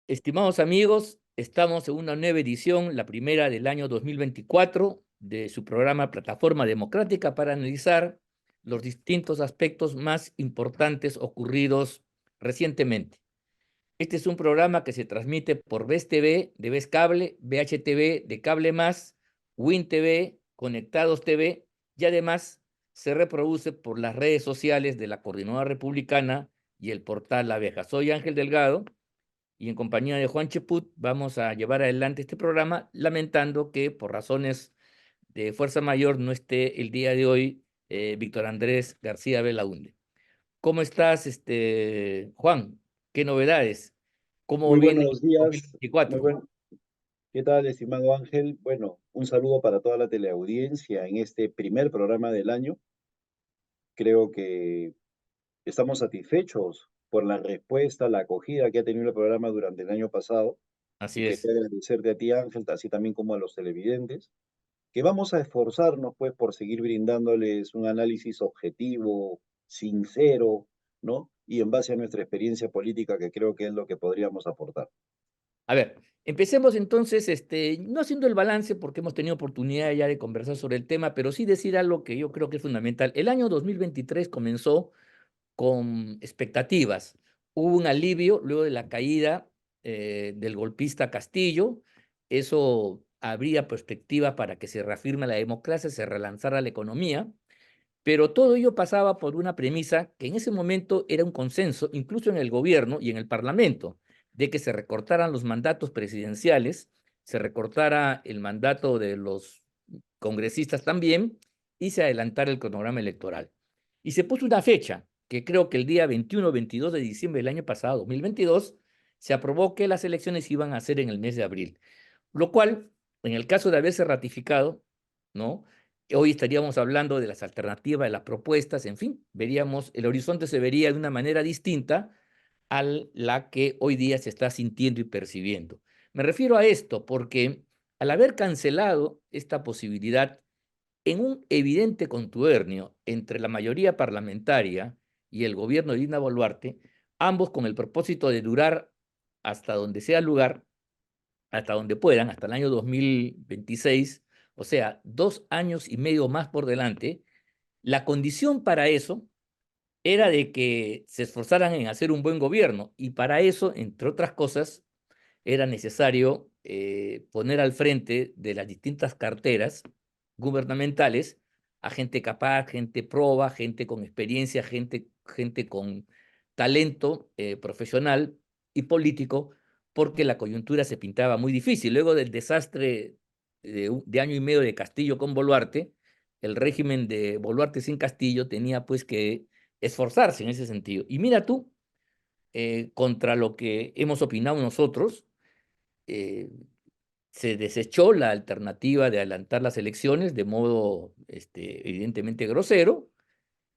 Estimados amigos, estamos en una nueva edición, la primera del año 2024, de su programa Plataforma Democrática para analizar los distintos aspectos más importantes ocurridos recientemente. Este es un programa que se transmite por VES TV, de VES Cable, VHTV, de Cable Más, Win TV, Conectados TV y además se reproduce por las redes sociales de la Coordinadora Republicana y el portal La Abeja. Soy Ángel Delgado y en compañía de Juan Cheput vamos a llevar adelante este programa, lamentando que por razones de fuerza mayor no esté el día de hoy Víctor Andrés García Belaúnde. ¿Cómo estás, Juan? ¿Qué novedades? ¿Cómo Muy viene el buenos días, 2024? ¿qué tal, estimado Ángel? Bueno, un saludo para toda la teleaudiencia en este primer programa del año. Creo que estamos satisfechos por la respuesta, la acogida que ha tenido el programa durante el año pasado y Así es. quería agradecerte a ti, Ángel, así también como a los televidentes, que vamos a esforzarnos pues por seguir brindándoles un análisis objetivo, sincero, ¿no? Y en base a nuestra experiencia política, que creo que es lo que podríamos aportar. A ver, empecemos entonces, no haciendo el balance porque hemos tenido oportunidad ya de conversar sobre el tema, pero sí decir algo que yo creo que es fundamental. El año 2023 comenzó con expectativas. Hubo un alivio luego de la caída del golpista Castillo. Eso habría perspectiva para que se reafirme la democracia, se relanzara la economía, pero todo ello pasaba por una premisa que en ese momento era un consenso, incluso en el gobierno y en el parlamento, de que se recortaran los mandatos presidenciales, se recortara el mandato de los congresistas también y se adelantara el cronograma electoral. Y se puso una fecha, que creo que el día 21-22 de diciembre del año pasado, 2022, se aprobó que las elecciones iban a ser en el mes de abril, lo cual, en el caso de haberse ratificado, ¿no? Hoy estaríamos hablando de las alternativas, de las propuestas, en fin, veríamos, el horizonte se vería de una manera distinta a la que hoy día se está sintiendo y percibiendo. Me refiero a esto porque al haber cancelado esta posibilidad en un evidente contubernio entre la mayoría parlamentaria y el gobierno de Dina Boluarte, ambos con el propósito de durar hasta donde sea lugar, hasta donde puedan, hasta el año 2026, o sea, 2 años y medio más por delante, la condición para eso era de que se esforzaran en hacer un buen gobierno y para eso, entre otras cosas, era necesario poner al frente de las distintas carteras gubernamentales a gente capaz, gente proba, gente con experiencia, gente con talento profesional y político, porque la coyuntura se pintaba muy difícil. Luego del desastre de año y medio de Castillo con Boluarte, el régimen de Boluarte sin Castillo tenía pues que esforzarse en ese sentido. Y mira tú, contra lo que hemos opinado nosotros, eh, se desechó la alternativa de adelantar las elecciones de modo evidentemente grosero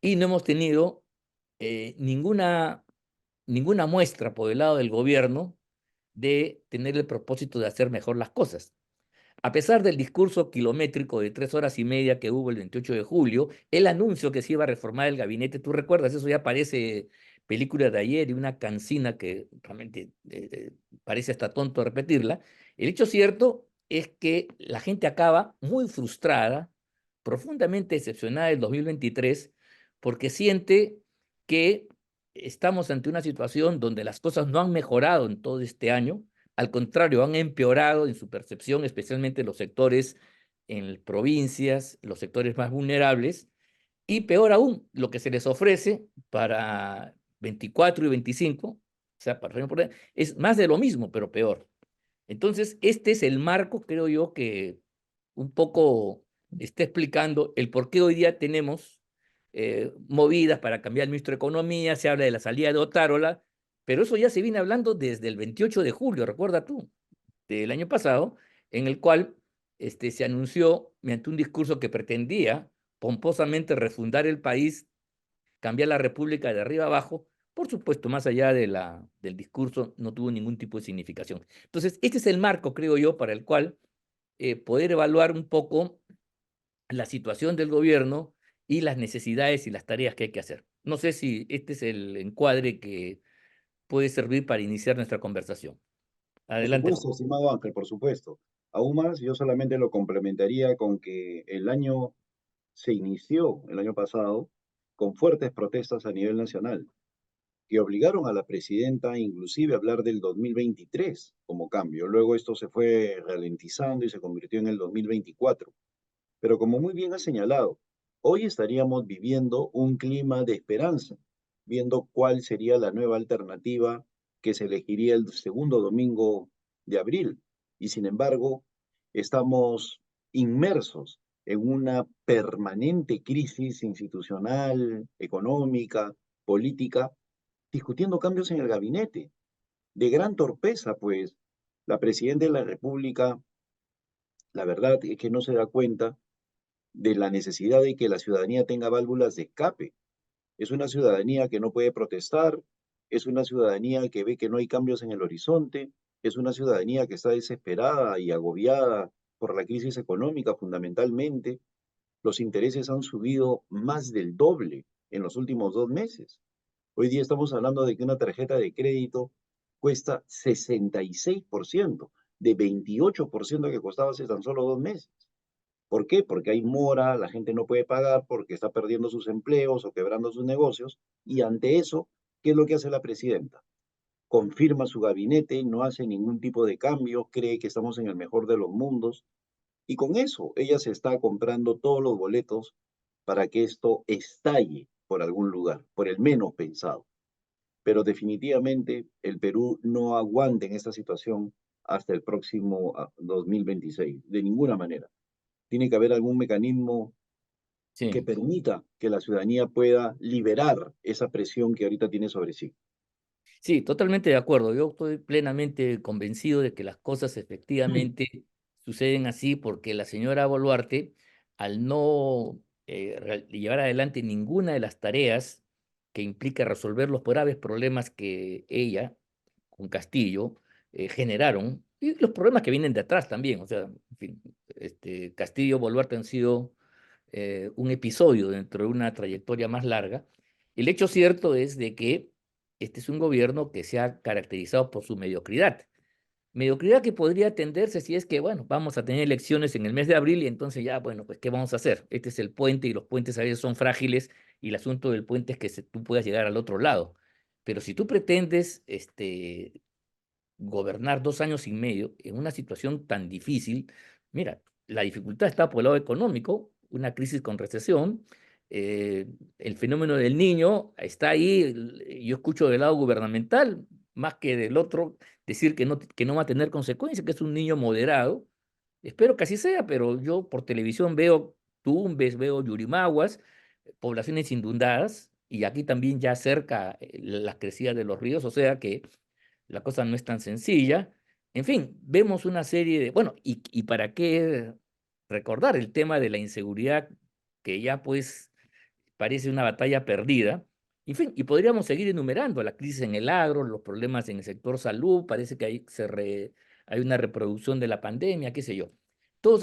y no hemos tenido ninguna muestra por el lado del gobierno de tener el propósito de hacer mejor las cosas. A pesar del discurso kilométrico de 3 horas y media que hubo el 28 de julio, el anuncio que se iba a reformar el gabinete, tú recuerdas, eso ya parece película de ayer y una cancina que realmente parece hasta tonto repetirla. El hecho cierto es que la gente acaba muy frustrada, profundamente decepcionada del 2023, porque siente que estamos ante una situación donde las cosas no han mejorado en todo este año, al contrario, han empeorado en su percepción, especialmente los sectores en provincias, los sectores más vulnerables, y peor aún, lo que se les ofrece para 24 y 25, o sea, es más de lo mismo, pero peor. Entonces, este es el marco, creo yo, que un poco está explicando el por qué hoy día tenemos movidas para cambiar el ministro de Economía, se habla de la salida de Otárola, pero eso ya se viene hablando desde el 28 de julio, recuerda tú, del año pasado, en el cual se anunció mediante un discurso que pretendía pomposamente refundar el país, cambiar la república de arriba abajo. Por supuesto, más allá del discurso, no tuvo ningún tipo de significación. Entonces, este es el marco, creo yo, para el cual poder evaluar un poco la situación del gobierno y las necesidades y las tareas que hay que hacer. No sé si este es el encuadre que puede servir para iniciar nuestra conversación. Por Adelante, supuesto, estimado Ángel, por supuesto. Aún más, yo solamente lo complementaría con que el año se inició, el año pasado, con fuertes protestas a nivel nacional, que obligaron a la presidenta inclusive a hablar del 2023 como cambio. Luego esto se fue ralentizando y se convirtió en el 2024. Pero como muy bien ha señalado, hoy estaríamos viviendo un clima de esperanza, viendo cuál sería la nueva alternativa que se elegiría el segundo domingo de abril. Y sin embargo, estamos inmersos en una permanente crisis institucional, económica, política, discutiendo cambios en el gabinete. De gran torpeza, pues, la presidenta de la República, la verdad es que no se da cuenta de la necesidad de que la ciudadanía tenga válvulas de escape. Es una ciudadanía que no puede protestar, es una ciudadanía que ve que no hay cambios en el horizonte, es una ciudadanía que está desesperada y agobiada por la crisis económica fundamentalmente. Los intereses han subido más del doble en los últimos 2 meses. Hoy día estamos hablando de que una tarjeta de crédito cuesta 66% de 28% que costaba hace tan solo 2 meses. ¿Por qué? Porque hay mora, la gente no puede pagar porque está perdiendo sus empleos o quebrando sus negocios. Y ante eso, ¿qué es lo que hace la presidenta? Confirma su gabinete, no hace ningún tipo de cambio, cree que estamos en el mejor de los mundos. Y con eso, ella se está comprando todos los boletos para que esto estalle por algún lugar, por el menos pensado. Pero definitivamente el Perú no aguanta en esta situación hasta el próximo 2026, de ninguna manera. Tiene que haber algún mecanismo que sí. permita que la ciudadanía pueda liberar esa presión que ahorita tiene sobre sí. Sí, totalmente de acuerdo. Yo estoy plenamente convencido de que las cosas efectivamente suceden así porque la señora Boluarte, al no llevar adelante ninguna de las tareas que implica resolver los graves problemas que ella, con Castillo, generaron, y los problemas que vienen de atrás también, o sea, en fin, Castillo, Boluarte han sido un episodio dentro de una trayectoria más larga. El hecho cierto es de que este es un gobierno que se ha caracterizado por su mediocridad. Mediocridad que podría atenderse si es que, bueno, vamos a tener elecciones en el mes de abril y entonces ya, bueno, pues, ¿qué vamos a hacer? Este es el puente y los puentes a veces son frágiles y el asunto del puente es que tú puedas llegar al otro lado. Pero si tú pretendes gobernar 2 años y medio en una situación tan difícil, mira, la dificultad está por el lado económico, una crisis con recesión, el fenómeno del niño está ahí, yo escucho del lado gubernamental, más que del otro, decir que no va a tener consecuencias, que es un niño moderado. Espero que así sea, pero yo por televisión veo Tumbes, veo Yurimaguas, poblaciones inundadas, y aquí también ya cerca las crecidas de los ríos, o sea que la cosa no es tan sencilla. En fin, vemos una serie de, bueno, y para qué recordar el tema de la inseguridad, que ya pues parece una batalla perdida. En fin, y podríamos seguir enumerando la crisis en el agro, los problemas en el sector salud, parece que hay una reproducción de la pandemia, qué sé yo.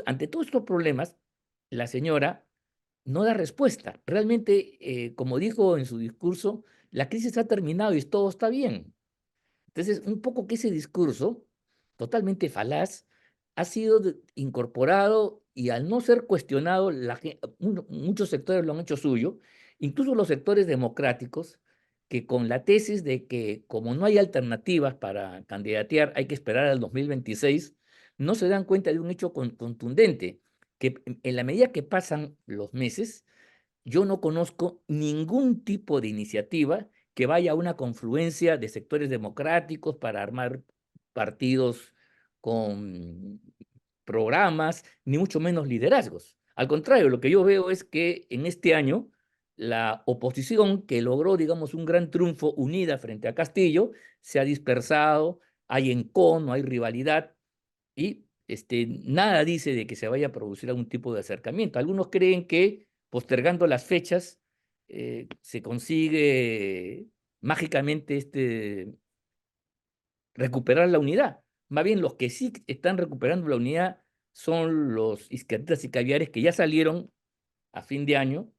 Ante todos estos problemas, la señora no da respuesta. Realmente, como dijo en su discurso, la crisis ha terminado y todo está bien. Entonces, un poco que ese discurso, totalmente falaz, ha sido incorporado y al no ser cuestionado, muchos sectores lo han hecho suyo, incluso los sectores democráticos, que con la tesis de que como no hay alternativas para candidatear, hay que esperar al 2026, no se dan cuenta de un hecho contundente, que en la medida que pasan los meses, yo no conozco ningún tipo de iniciativa que vaya a una confluencia de sectores democráticos para armar partidos con programas, ni mucho menos liderazgos. Al contrario, lo que yo veo es que en este año la oposición que logró, digamos, un gran triunfo unida frente a Castillo, se ha dispersado, hay encono, hay rivalidad y nada dice de que se vaya a producir algún tipo de acercamiento. Algunos creen que postergando las fechas se consigue mágicamente recuperar la unidad. Más bien los que sí están recuperando la unidad son los izquierdistas y caviares que ya salieron a fin de año,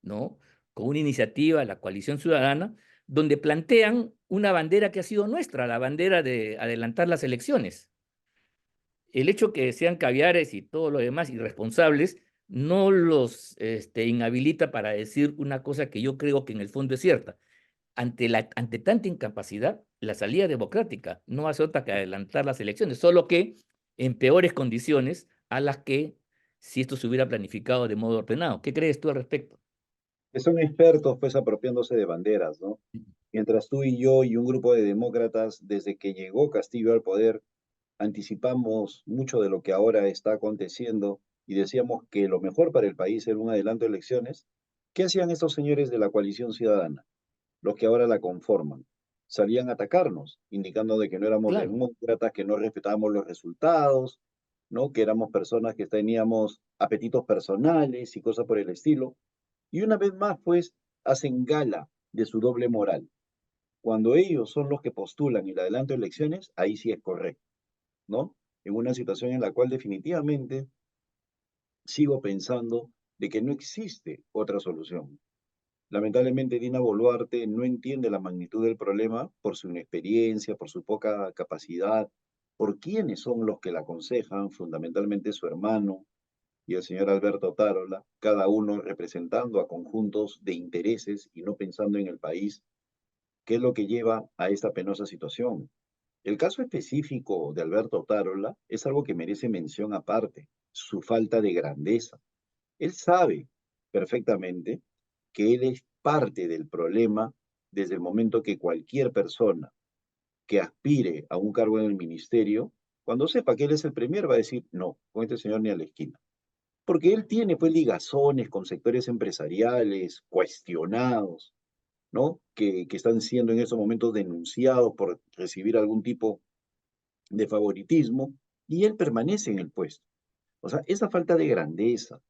¿no? Con una iniciativa, la coalición ciudadana, donde plantean una bandera que ha sido nuestra, la bandera de adelantar las elecciones. El hecho que sean caviares y todo lo demás irresponsables no los inhabilita para decir una cosa que yo creo que en el fondo es cierta. Ante tanta incapacidad, la salida democrática no hace otra que adelantar las elecciones, solo que en peores condiciones a las que si esto se hubiera planificado de modo ordenado. ¿Qué crees tú al respecto? Que son expertos pues apropiándose de banderas, ¿no? Mientras tú y yo y un grupo de demócratas, desde que llegó Castillo al poder, anticipamos mucho de lo que ahora está aconteciendo y decíamos que lo mejor para el país era un adelanto de elecciones, ¿qué hacían estos señores de la coalición ciudadana, los que ahora la conforman? Salían a atacarnos, indicando de que no éramos Claro, demócratas, que no respetábamos los resultados, ¿no? Que éramos personas que teníamos apetitos personales y cosas por el estilo. Y una vez más, pues, hacen gala de su doble moral. Cuando ellos son los que postulan el adelanto de elecciones, ahí sí es correcto, ¿no? En una situación en la cual definitivamente sigo pensando de que no existe otra solución. Lamentablemente, Dina Boluarte no entiende la magnitud del problema por su inexperiencia, por su poca capacidad, por quiénes son los que la aconsejan, fundamentalmente su hermano y el señor Alberto Tarola, cada uno representando a conjuntos de intereses y no pensando en el país, qué es lo que lleva a esta penosa situación. El caso específico de Alberto Tarola es algo que merece mención aparte, su falta de grandeza. Él sabe perfectamente que él es parte del problema desde el momento que cualquier persona que aspire a un cargo en el ministerio, cuando sepa que él es el premier, va a decir, no, con este señor ni a la esquina. Porque él tiene pues ligazones con sectores empresariales cuestionados, ¿no? Que están siendo en estos momentos denunciados por recibir algún tipo de favoritismo, y él permanece en el puesto. O sea, esa falta de grandeza,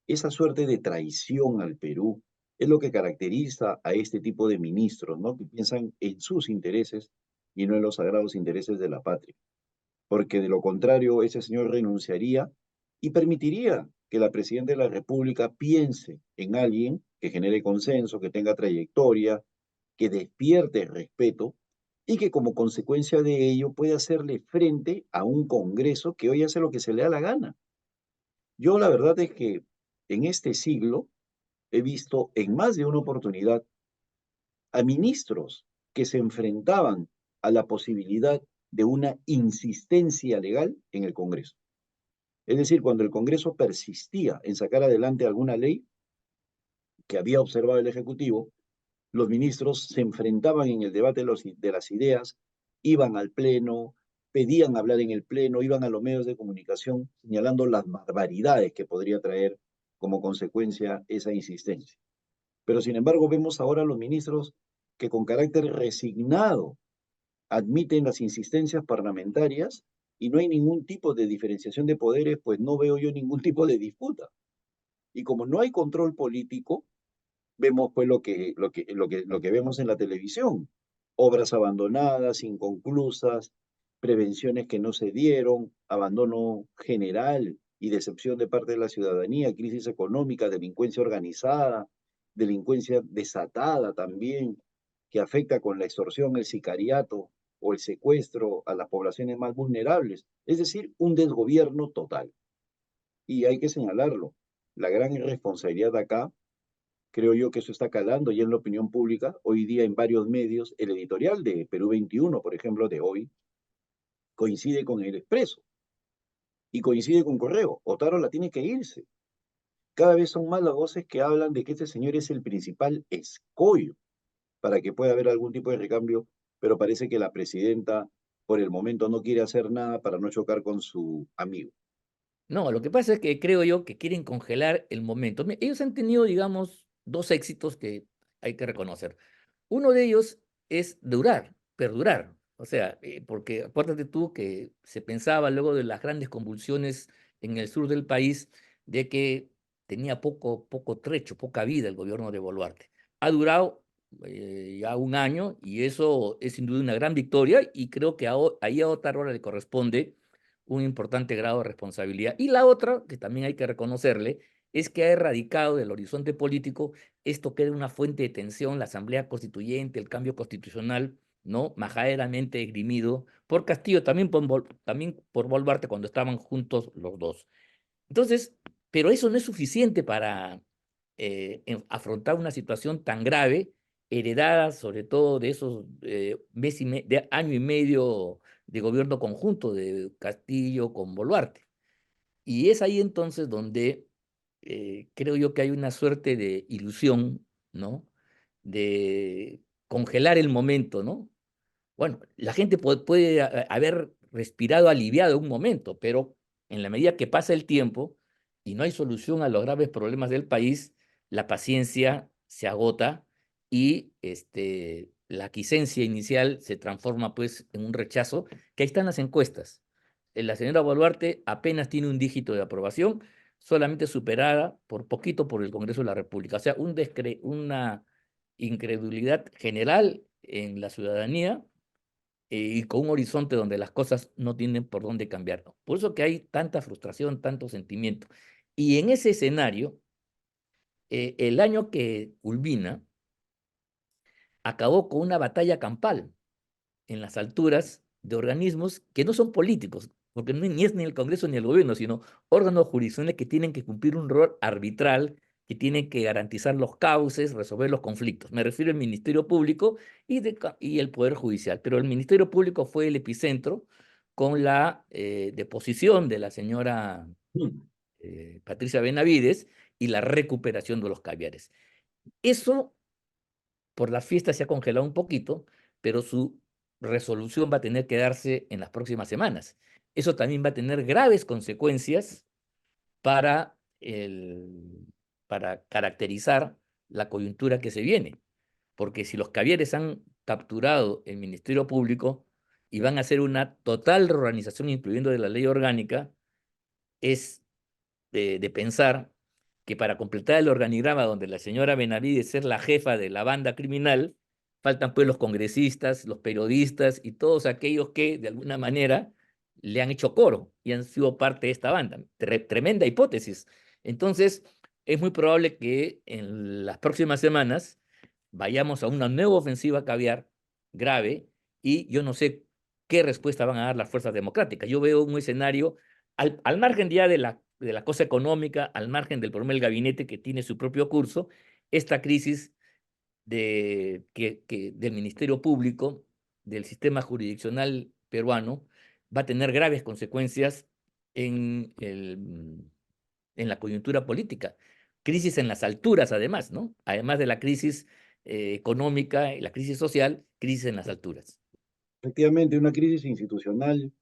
esa suerte de traición al Perú, es lo que caracteriza a este tipo de ministros, ¿no? Que piensan en sus intereses y no en los sagrados intereses de la patria. Porque de lo contrario, ese señor renunciaría y permitiría que la presidenta de la República piense en alguien que genere consenso, que tenga trayectoria, que despierte respeto y que como consecuencia de ello pueda hacerle frente a un Congreso que hoy hace lo que se le da la gana. Yo la verdad es que en este siglo he visto en más de una oportunidad a ministros que se enfrentaban a la posibilidad de una insistencia legal en el Congreso. Es decir, cuando el Congreso persistía en sacar adelante alguna ley que había observado el Ejecutivo, los ministros se enfrentaban en el debate de las ideas, iban al Pleno, pedían hablar en el Pleno, iban a los medios de comunicación señalando las barbaridades que podría traer como consecuencia esa insistencia. Pero sin embargo vemos ahora a los ministros que con carácter resignado admiten las insistencias parlamentarias y no hay ningún tipo de diferenciación de poderes, pues no veo yo ningún tipo de disputa. Y como no hay control político, vemos pues lo que vemos en la televisión. Obras abandonadas, inconclusas, prevenciones que no se dieron, abandono general y decepción de parte de la ciudadanía, crisis económica, delincuencia organizada, delincuencia desatada también, que afecta con la extorsión, el sicariato o el secuestro a las poblaciones más vulnerables. Es decir, un desgobierno total. Y hay que señalarlo. La gran irresponsabilidad acá, creo yo que eso está calando ya en la opinión pública. Hoy día en varios medios, el editorial de Perú 21, por ejemplo, de hoy, coincide con el Expreso y coincide con Correo. Otárola tiene que irse. Cada vez son más las voces que hablan de que este señor es el principal escollo para que pueda haber algún tipo de recambio, pero parece que la presidenta por el momento no quiere hacer nada para no chocar con su amigo. no, lo que pasa es que creo yo que quieren congelar el momento. Ellos han tenido, digamos, dos éxitos que hay que reconocer. Uno de ellos es durar, perdurar. O sea, porque acuérdate tú que se pensaba luego de las grandes convulsiones en el sur del país de que tenía poco trecho, poca vida el gobierno de Boluarte. Ha durado ya un año y eso es sin duda una gran victoria y creo que ahí a Otárola le corresponde un importante grado de responsabilidad. Y la otra, que también hay que reconocerle, es que ha erradicado del horizonte político esto quede una fuente de tensión, la Asamblea Constituyente, el cambio constitucional, ¿no? Majaderamente esgrimido por Castillo, también por Boluarte cuando estaban juntos los dos. Entonces, pero eso no es suficiente para afrontar una situación tan grave, heredada sobre todo de esos de año y medio de gobierno conjunto de Castillo con Boluarte. Y es ahí entonces donde creo yo que hay una suerte de ilusión, ¿no? De congelar el momento, ¿no? Bueno, la gente puede haber respirado aliviado un momento, pero en la medida que pasa el tiempo y no hay solución a los graves problemas del país, la paciencia se agota y la quiescencia inicial se transforma pues en un rechazo, que ahí están las encuestas. La señora Boluarte apenas tiene un dígito de aprobación, solamente superada por poquito por el Congreso de la República. O sea, una incredulidad general en la ciudadanía y con un horizonte donde las cosas no tienen por dónde cambiar. Por eso que hay tanta frustración, tanto sentimiento. Y en ese escenario, el año que culmina acabó con una batalla campal en las alturas de organismos que no son políticos, porque ni es ni el Congreso ni el gobierno, sino órganos jurisdiccionales que tienen que cumplir un rol arbitral, que tienen que garantizar los cauces, resolver los conflictos. Me refiero al Ministerio Público y el Poder Judicial, pero el Ministerio Público fue el epicentro con la deposición de la señora Patricia Benavides y la recuperación de los caviares. Eso por la fiesta se ha congelado un poquito, pero su resolución va a tener que darse en las próximas semanas. Eso también va a tener graves consecuencias para, para caracterizar la coyuntura que se viene. Porque si los cavieres han capturado el Ministerio Público y van a hacer una total reorganización, incluyendo de la ley orgánica, es de pensar que para completar el organigrama donde la señora Benavides es la jefa de la banda criminal, faltan pues los congresistas, los periodistas y todos aquellos que de alguna manera le han hecho coro y han sido parte de esta banda. Tremenda hipótesis. Entonces, es muy probable que en las próximas semanas vayamos a una nueva ofensiva caviar grave y yo no sé qué respuesta van a dar las fuerzas democráticas. Yo veo un escenario al margen ya de la cosa económica, al margen del problema del gabinete que tiene su propio curso, esta crisis del Ministerio Público, del sistema jurisdiccional peruano, va a tener graves consecuencias en la coyuntura política. Crisis en las alturas, además, ¿no? Además de la crisis económica y la crisis social, crisis en las alturas. Efectivamente, una crisis institucional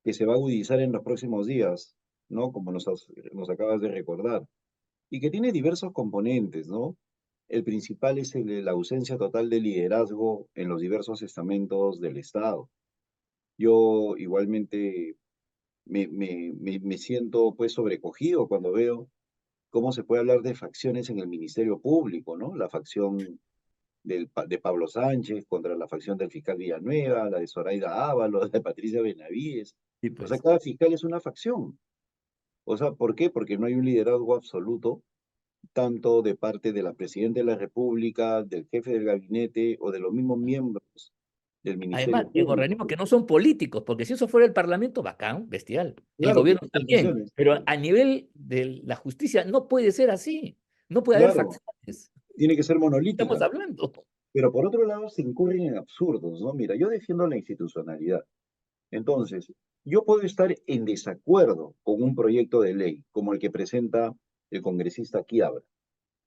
que se va a agudizar en los próximos días, ¿no? Como nos acabas de recordar, y que tiene diversos componentes, ¿no? El principal es el de la ausencia total de liderazgo en los diversos estamentos del Estado. Yo igualmente me siento pues sobrecogido cuando veo cómo se puede hablar de facciones en el Ministerio Público, ¿no? La facción de Pablo Sánchez contra la facción del fiscal Villanueva, la de Zoraida Ábalos, la de Patricia Benavides. Sí, O sea, pues. cada fiscal es una facción. O sea, ¿por qué? Porque no hay un liderazgo absoluto, tanto de parte de la Presidenta de la República, del jefe del gabinete o de los mismos miembros del Además, Ministerio en Público. organismos que no son políticos, porque si eso fuera el Parlamento, bacán, bestial. El Claro, tiene gobierno sus también, funciones. pero a nivel de la justicia no puede ser así. No puede haber Claro, facciones. tiene que ser ¿Qué estamos monolítica. hablando? Pero por otro lado, se incurren en absurdos, ¿no? Mira, yo defiendo la institucionalidad. Entonces, yo puedo estar en desacuerdo con un proyecto de ley, como el que presenta el congresista Quiabra.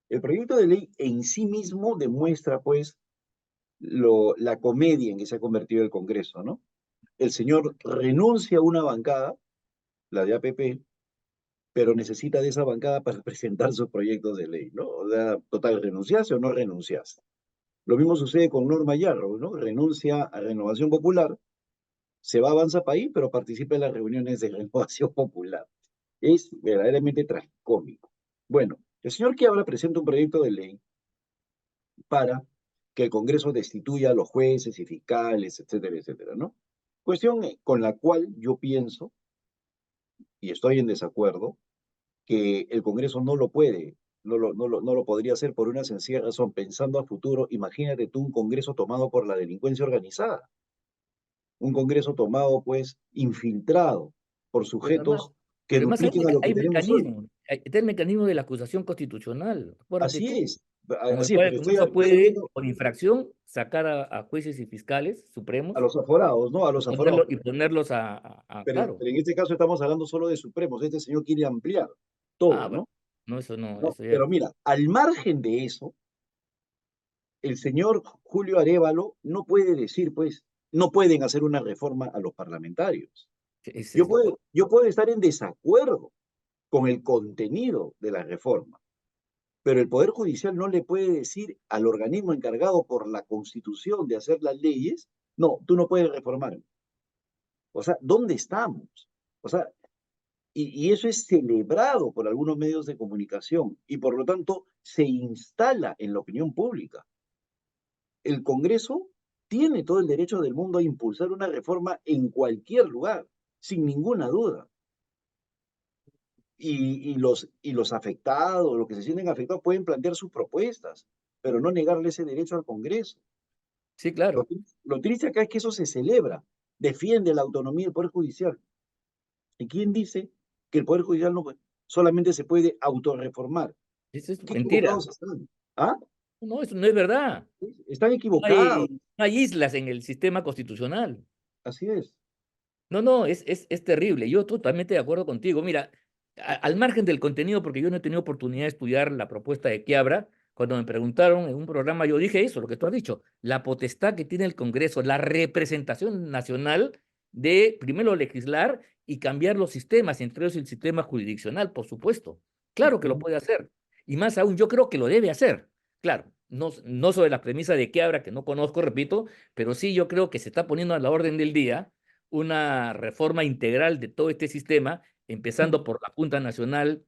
El proyecto de ley en sí mismo demuestra, pues, la comedia en que se ha convertido el Congreso, ¿no? El señor renuncia a una bancada, la de APP, pero necesita de esa bancada para presentar sus proyectos de ley, ¿no? O sea, total, renunciaste o no renunciaste. Lo mismo sucede con Norma Yarro, ¿no? Renuncia a Renovación Popular, se va a Avanza País, pero participa en las reuniones de Renovación Popular. Es verdaderamente tragicómico. Bueno, el señor Quiabra presenta un proyecto de ley para que el Congreso destituya a los jueces y fiscales, etcétera, etcétera, ¿no? Cuestión con la cual yo pienso, y estoy en desacuerdo, que el Congreso no lo puede no lo podría hacer por una sencilla razón. Pensando a futuro, imagínate tú un Congreso tomado por la delincuencia organizada, un Congreso tomado, pues, infiltrado por Pero sujetos además, que pero además dupliquen a lo que hay tenemos hoy. mecanismos, está el mecanismo de la acusación constitucional, acuérdate Así tú, es, con el así es, cual pero el Congreso estoy puede, viendo por infracción, sacar a jueces y fiscales a supremos los aforados, ¿no? A los aforados. y ponerlos claro. Pero en este caso estamos hablando solo de Supremos. Este señor quiere ampliar todo, Ah, bueno, ¿no? no, eso no, No, eso ya. pero mira, al margen de eso, el señor Julio Arévalo no puede decir, pues, no pueden hacer una reforma a los parlamentarios. Ese es lo. Yo puedo estar en desacuerdo con el contenido de la reforma, pero el Poder Judicial no le puede decir al organismo encargado por la Constitución de hacer las leyes, no, tú no puedes reformar. O sea, ¿dónde estamos? O sea, y eso es celebrado por algunos medios de comunicación y por lo tanto se instala en la opinión pública. El Congreso tiene todo el derecho del mundo a impulsar una reforma en cualquier lugar, sin ninguna duda. Y los afectados, los que se sienten afectados, pueden plantear sus propuestas, pero no negarle ese derecho al Congreso. Sí, claro. Lo triste acá es que eso se celebra, defiende la autonomía del Poder Judicial. ¿Y quién dice que el Poder Judicial no, solamente se puede autorreformar? Eso es ¿Qué mentira. equivocados están? ¿Ah? No, eso no es verdad. Están No equivocados. hay, no hay islas en el sistema constitucional. Así es. No, no, es terrible. Yo totalmente de acuerdo contigo. Mira, al margen del contenido, porque yo no he tenido oportunidad de estudiar la propuesta de Quiabra, cuando me preguntaron en un programa, yo dije eso, lo que tú has dicho, la potestad que tiene el Congreso, la representación nacional de primero legislar y cambiar los sistemas, entre ellos el sistema jurisdiccional, por supuesto. Claro que lo Ujú. puede hacer. Y más aún, yo creo que lo debe hacer. Claro, no, no sobre la premisa de Quiabra, que no conozco, repito, pero sí yo creo que se está poniendo a la orden del día una reforma integral de todo este sistema, empezando por la Junta Nacional,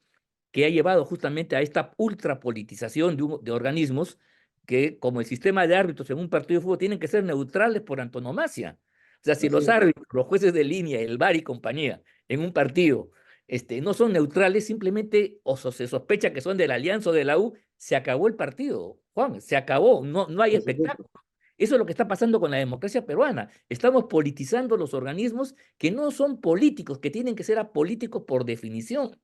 que ha llevado justamente a esta ultrapolitización de organismos que, como el sistema de árbitros en un partido de fútbol, tienen que ser neutrales por antonomasia. O sea, si Así los es. árbitros, los jueces de línea, el VAR y compañía, en un partido, no son neutrales, simplemente se sospecha que son de la Alianza o de la U, se acabó el partido, Juan, se acabó, no, no hay Por supuesto. espectáculo. Eso es lo que está pasando con la democracia peruana. Estamos politizando los organismos que no son políticos, que tienen que ser apolíticos por definición.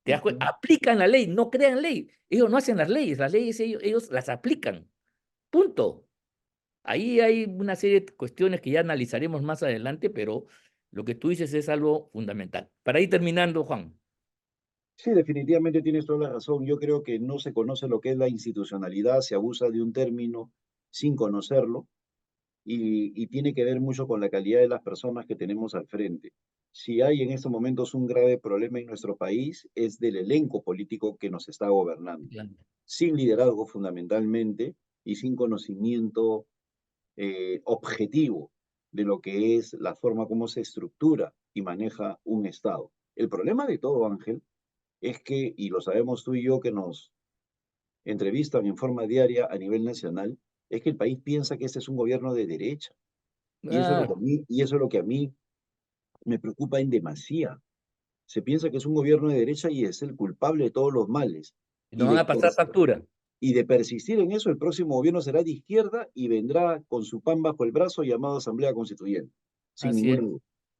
Ujú. Aplican la ley, no crean ley. Ellos no hacen las leyes ellos las aplican. Punto. Ahí hay una serie de cuestiones que ya analizaremos más adelante, pero lo que tú dices es algo fundamental. Para ir terminando, Juan. Sí, definitivamente tienes toda la razón. Yo creo que no se conoce lo que es la institucionalidad, se abusa de un término sin conocerlo y tiene que ver mucho con la calidad de las personas que tenemos al frente. Si hay en estos momentos un grave problema en nuestro país, es del elenco político que nos está gobernando, sin liderazgo fundamentalmente y sin conocimiento objetivo de lo que es la forma como se estructura y maneja un Estado. El problema de todo, Ángel, es que, y lo sabemos tú y yo que nos entrevistan en forma diaria a nivel nacional, es que el país piensa que este es un gobierno de derecha. Y eso es lo que a Ah, mí, y eso es lo que a mí me preocupa en demasía. Se piensa que es un gobierno de derecha y es el culpable de todos los males. Y nos van a pasar factura. y de persistir en eso, el próximo gobierno será de izquierda y vendrá con su pan bajo el brazo llamado Asamblea Constituyente, sin Así ninguna es. duda.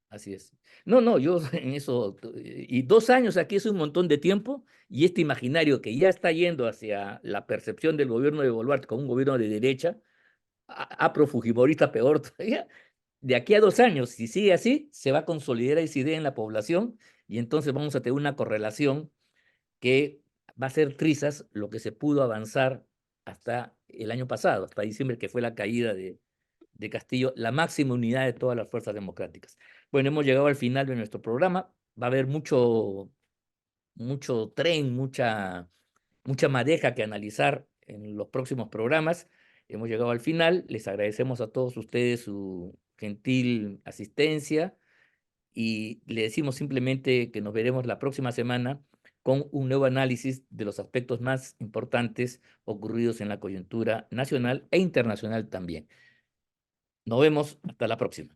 Así es. No, no, yo en eso, y 2 años aquí es un montón de tiempo, y este imaginario que ya está yendo hacia la percepción del gobierno de Boluarte como un gobierno de derecha, afrofujimorista peor todavía, de aquí a 2 años, si sigue así, se va a consolidar esa idea en la población, y entonces vamos a tener una correlación que va a ser trizas lo que se pudo avanzar hasta el año pasado, hasta diciembre, que fue la caída de Castillo, la máxima unidad de todas las fuerzas democráticas. Bueno, hemos llegado al final de nuestro programa. Va a haber mucho tren, mucha madeja que analizar en los próximos programas. Hemos llegado al final. Les agradecemos a todos ustedes su gentil asistencia y le decimos simplemente que nos veremos la próxima semana con un nuevo análisis de los aspectos más importantes ocurridos en la coyuntura nacional e internacional también. Nos vemos hasta la próxima.